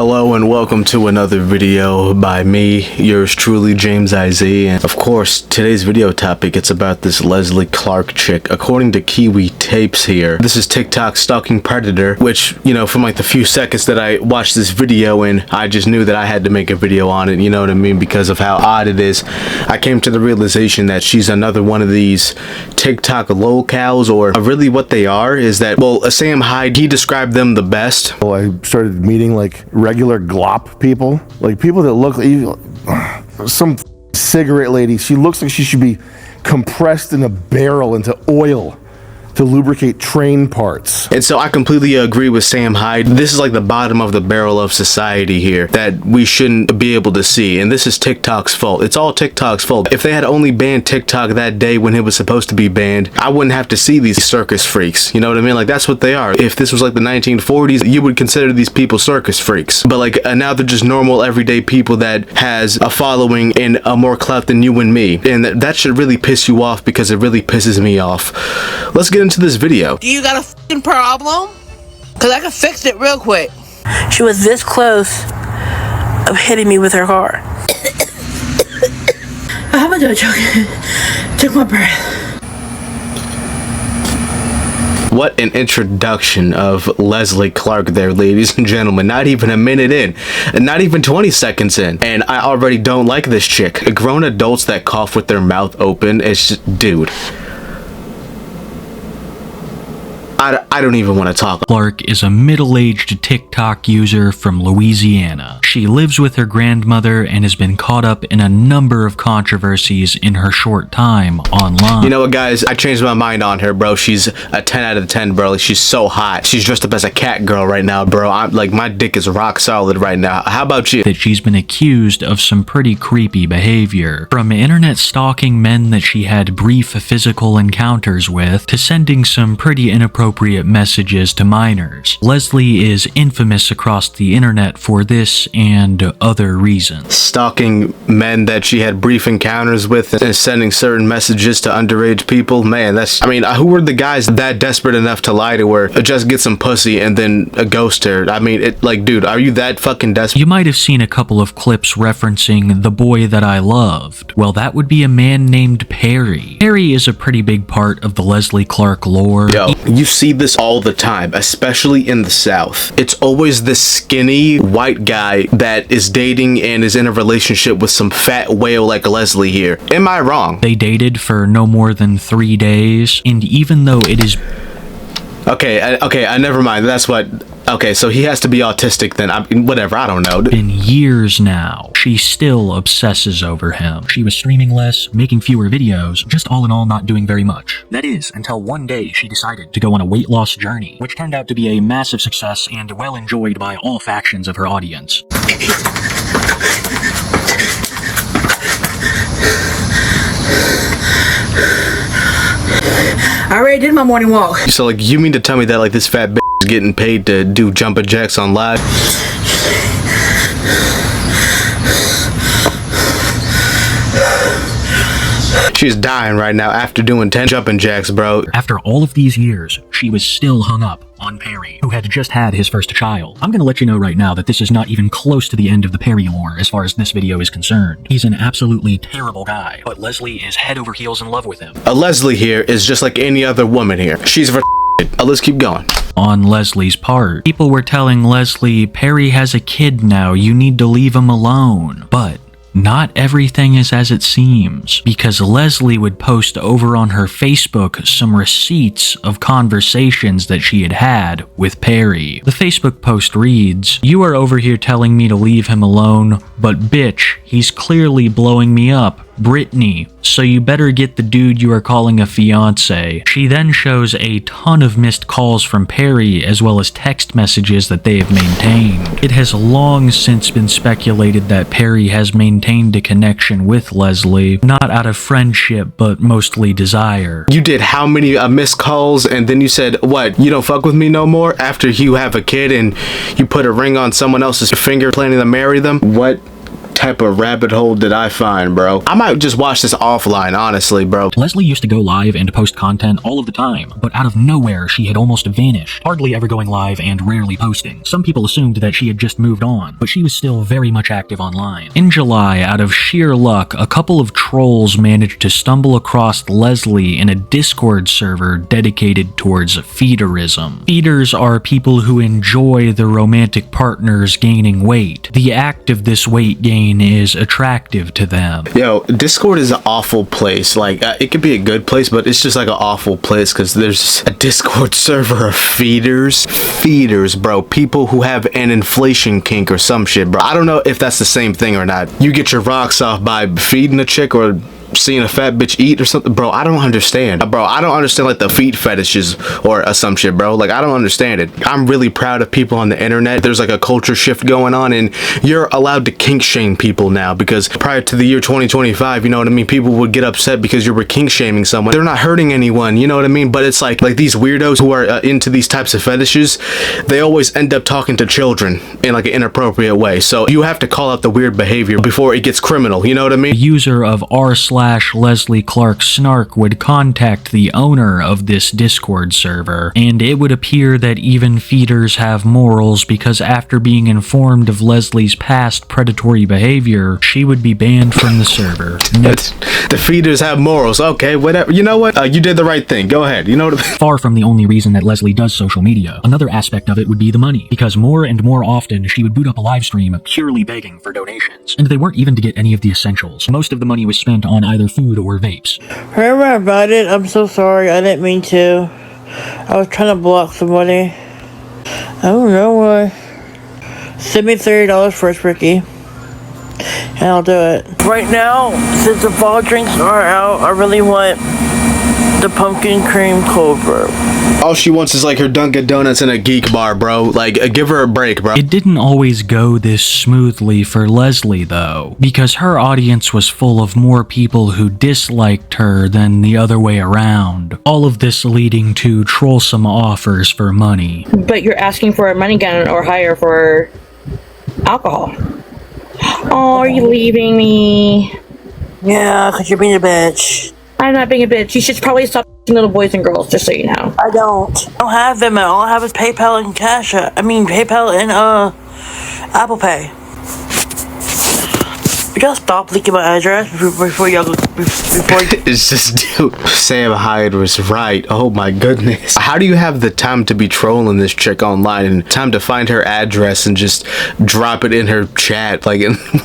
Hello and welcome to another video by me, yours truly, James IZ. And of course, today's video topic, it's about this Leslie Clark chick. According to Kiwi Tapes here, this is TikTok stalking predator, which, you know, from like the few seconds that I watched this video and I just knew that I had to make a video on it, you know what I mean, because of how odd it is. I came to the realization that she's another one of these TikTok lolcows, or really what they are is that, well, Sam Hyde, he described them the best. Well, I started meeting like regular glop people, like people that look like some cigarette lady. She looks like she should be compressed in a barrel into oil to lubricate train parts. And so I completely agree with Sam Hyde. This is like the bottom of the barrel of society here that we shouldn't be able to see, and this is TikTok's fault. It's all TikTok's fault. If they had only banned TikTok that day when it was supposed to be banned, I wouldn't have to see these circus freaks, you know what I mean? Like, that's what they are. If this was like the 1940s, you would consider these people circus freaks, but like now they're just normal everyday people that has a following and a more clout than you and me, and that should really piss you off, because it really pisses me off. Let's get into this video. Do you got a f***ing problem? Cause I can fix it real quick. She was this close of hitting me with her car. I haven't done choking. Take my breath. What an introduction of Leslie Clark there, ladies and gentlemen. Not even a minute in, and not even 20 seconds in, and I already don't like this chick. Grown adults that cough with their mouth open, it's just, dude. I don't even want to talk. Clark is a middle-aged TikTok user from Louisiana. She lives with her grandmother and has been caught up in a number of controversies in her short time online. You know what, guys? I changed my mind on her, bro. She's a 10 out of 10, bro. Like, she's so hot. She's dressed up as a cat girl right now, bro. I'm like, my dick is rock solid right now. How about you? That she's been accused of some pretty creepy behavior. From internet stalking men that she had brief physical encounters with, to sending some pretty inappropriate messages to minors. Leslie is infamous across the internet for this and other reasons. Stalking men that she had brief encounters with and sending certain messages to underage people. Man, that's, I mean, who were the guys that desperate enough to lie to her, just get some pussy and then ghost her? I mean, it, like, dude, are you that fucking desperate? You might have seen a couple of clips referencing The Boy That I Loved. Well, that would be a man named Perry. Perry is a pretty big part of the Leslie Clark lore. Yo, you see this all the time, especially in the South. It's always this skinny white guy that is dating and is in a relationship with some fat whale like Leslie here. Am I wrong? They dated for no more than 3 days, and even though it is... Okay, never mind. That's what... Okay, so he has to be autistic then. Whatever, I don't know. Been years now, she still obsesses over him. She was streaming less, making fewer videos, just all in all not doing very much. That is, until one day she decided to go on a weight loss journey, which turned out to be a massive success and well enjoyed by all factions of her audience. I already did my morning walk. So, like, you mean to tell me that, like, this fat bitch is getting paid to do jumping jacks on live? She's dying right now after doing 10 jumping jacks, bro. After all of these years, she was still hung up on Perry, who had just had his first child. I'm gonna let you know right now that this is not even close to the end of the Perry lore as far as this video is concerned. He's an absolutely terrible guy, but Leslie is head over heels in love with him. A Leslie here is just like any other woman here. She's let's keep going. On Leslie's part, people were telling Leslie, Perry has a kid now, you need to leave him alone. But not everything is as it seems, because Leslie would post over on her Facebook some receipts of conversations that she had had with Perry. The Facebook post reads, "You are over here telling me to leave him alone, but bitch, he's clearly blowing me up. Brittany, so you better get the dude you are calling a fiance." She then shows a ton of missed calls from Perry as well as text messages that they have maintained. It has long since been speculated that Perry has maintained a connection with Leslie, not out of friendship but mostly desire. You did how many missed calls, and then you said, what, you don't fuck with me no more after you have a kid and you put a ring on someone else's finger planning to marry them? What type of rabbit hole did I find, bro? I might just watch this offline, honestly, bro. Leslie used to go live and post content all of the time, but out of nowhere she had almost vanished, hardly ever going live and rarely posting. Some people assumed that she had just moved on, but she was still very much active online. In July, out of sheer luck, a couple of trolls managed to stumble across Leslie in a Discord server dedicated towards feederism. Feeders are people who enjoy their romantic partners gaining weight. The act of this weight gain is attractive to them. Yo, Discord is an awful place. Like, it could be a good place, but it's just like an awful place because there's a Discord server of feeders. Feeders, bro. People who have an inflation kink or some shit, bro. I don't know if that's the same thing or not. You get your rocks off by feeding a chick or seeing a fat bitch eat or something, bro. I don't understand, bro. I don't understand like the feet fetishes or some shit, bro. Like, I don't understand it. I'm really proud of people on the internet. There's like a culture shift going on, and you're allowed to kink shame people now, because prior to the year 2025, you know what I mean, people would get upset because you were kink shaming someone. They're not hurting anyone, you know what I mean? But it's like these weirdos who are into these types of fetishes, they always end up talking to children in like an inappropriate way. So you have to call out the weird behavior before it gets criminal, you know what I mean? A user of r/Leslie Clark Snark would contact the owner of this Discord server, and it would appear that even feeders have morals, because after being informed of Leslie's past predatory behavior, she would be banned from the server. The feeders have morals. Okay, whatever. You know what? You did the right thing. Go ahead. You know what? Far from the only reason that Leslie does social media. Another aspect of it would be the money, because more and more often she would boot up a live stream purely begging for donations. And they weren't even to get any of the essentials. Most of the money was spent on either food or vapes. Remember about it? I'm so sorry. I didn't mean to. I was trying to block somebody. Oh no. Send me $30 first, Ricky. And I'll do it. Right now, since the fall drinks are out, I really want the pumpkin cream cold brew. All she wants is like her Dunkin' Donuts and a geek bar, bro. Like, give her a break, bro. It didn't always go this smoothly for Leslie, though, because her audience was full of more people who disliked her than the other way around. All of this leading to trollsome offers for money. But you're asking for a money gun or higher for alcohol. Oh, are you leaving me? Yeah, because you're being a bitch. I'm not being a bitch. You should probably stop little boys and girls, just so you know. I don't have Venmo. All I have is PayPal and PayPal and Apple Pay. You gotta stop leaking my address before It's just, dude, Sam Hyde was right. Oh my goodness. How do you have the time to be trolling this chick online and time to find her address and just drop it in her chat, like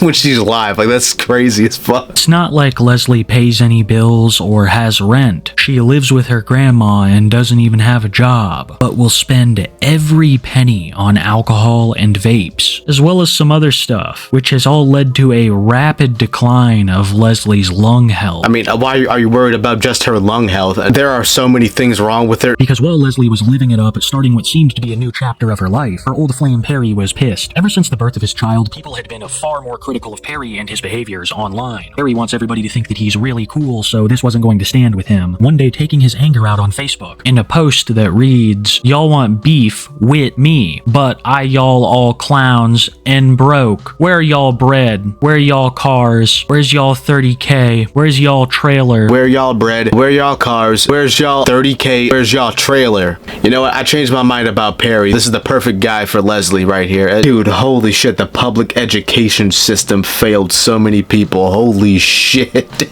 when she's live? Like, that's crazy as fuck. It's not like Leslie pays any bills or has rent. She lives with her grandma and doesn't even have a job, but will spend every penny on alcohol and vapes, as well as some other stuff, which has all led to a rapid decline of Leslie's lung health. I mean, why are you worried about just her lung health? There are so many things wrong with her. Because while Leslie was living it up, starting what seemed to be a new chapter of her life, her old flame Perry was pissed. Ever since the birth of his child, people had been far more critical of Perry and his behaviors online. Perry wants everybody to think that he's really cool, so this wasn't going to stand with him. One day, taking his anger out on Facebook in a post that reads, "Y'all want beef with me, but I y'all all clowns and broke. Where y'all bread? Where y'all cars? Where's y'all 30K? Where's y'all trailer? Where y'all bread? Where y'all cars? Where's y'all 30K? Where's y'all trailer?" You know what? I changed my mind about Perry. This is the perfect guy for Leslie right here. Dude, holy shit, the public education system failed so many people. Holy shit.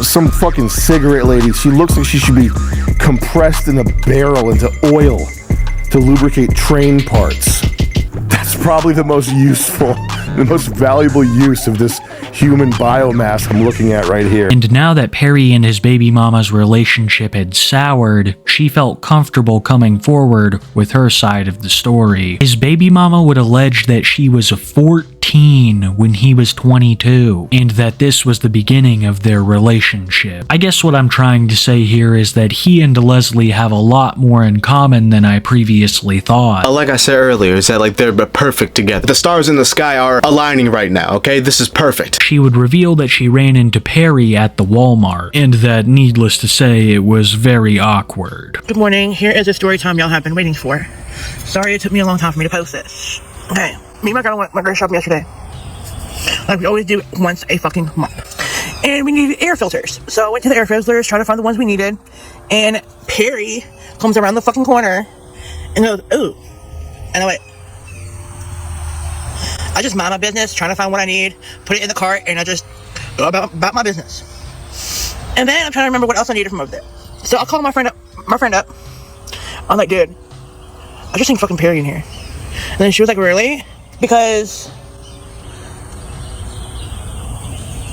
Some fucking cigarette lady. She looks like she should be compressed in a barrel into oil to lubricate train parts. That's probably the most useful, the most valuable use of this human biomass I'm looking at right here. And now that Perry and his baby mama's relationship had soured, she felt comfortable coming forward with her side of the story. His baby mama would allege that she was 14 when he was 22, and that this was the beginning of their relationship. I guess what I'm trying to say here is that he and Leslie have a lot more in common than I previously thought. Like I said earlier, is that like they're perfect together. The stars in the sky are aligning right now, okay? This is perfect. She would reveal that she ran into Perry at the Walmart, and that, needless to say, it was very awkward. Good morning. Here is the story time y'all have been waiting for. Sorry it took me a long time for me to post this. Okay, me and my girl went grocery shopping yesterday. like we always do once a fucking month. And we needed air filters. So I went to the air filters, trying to find the ones we needed. And Perry comes around the fucking corner and goes, ooh. And I went, I just mind my business, trying to find what I need, put it in the cart, and I just go about my business. And then I'm trying to remember what else I needed from over there. So I'll call my friend up. I'm like, dude, I just seen fucking Perry in here. And then she was like, really? Because...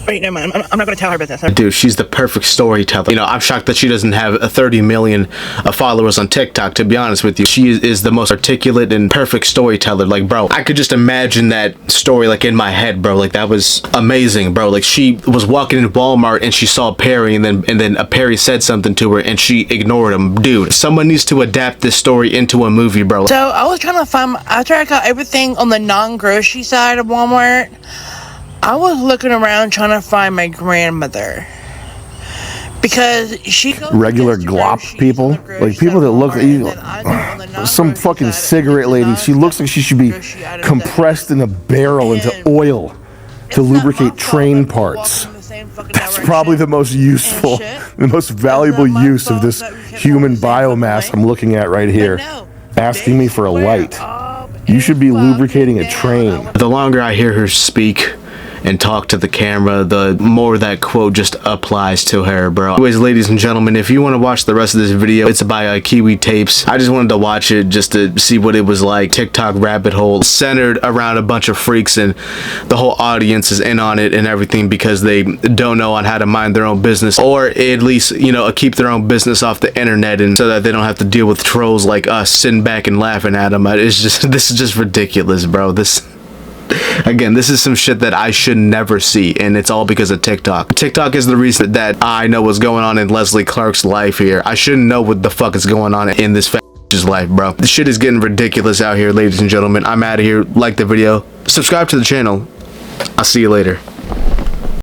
Wait, never mind. I'm not going to tell her business. Dude, she's the perfect storyteller. You know, I'm shocked that she doesn't have 30 million followers on TikTok, to be honest with you. She is the most articulate and perfect storyteller. Like, bro, I could just imagine that story, like, in my head, bro. Like, that was amazing, bro. Like, she was walking in Walmart and she saw Perry, and then Perry said something to her and she ignored him. Dude, someone needs to adapt this story into a movie, bro. So I was trying to find, after I got everything on the non-grocery side of Walmart, I was looking around trying to find my grandmother. Because she goes Regular glop people, like people that look some fucking cigarette lady. She looks like she should be compressed in a barrel into oil to lubricate train parts. That's probably the most useful, the most valuable use of this human biomass I'm looking at right here. Asking me for a light. You should be lubricating a train. The longer I hear her speak and talk to the camera, the more that quote just applies to her, bro. Anyways, ladies and gentlemen, if you want to watch the rest of this video, it's by Kiwi Tapes. I just wanted to watch it just to see what it was like. TikTok rabbit hole centered around a bunch of freaks, and the whole audience is in on it and everything because they don't know on how to mind their own business, or at least, you know, keep their own business off the internet, and so that they don't have to deal with trolls like us sitting back and laughing at them. It's just, this is just ridiculous, bro. Again, this is some shit that I should never see, and it's all because of TikTok. TikTok is the reason that I know what's going on in Leslie Clark's life here. I shouldn't know what the fuck is going on in this bitch's life, bro. This shit is getting ridiculous out here, ladies and gentlemen. I'm out of here. Like the video. Subscribe to the channel. I'll see you later.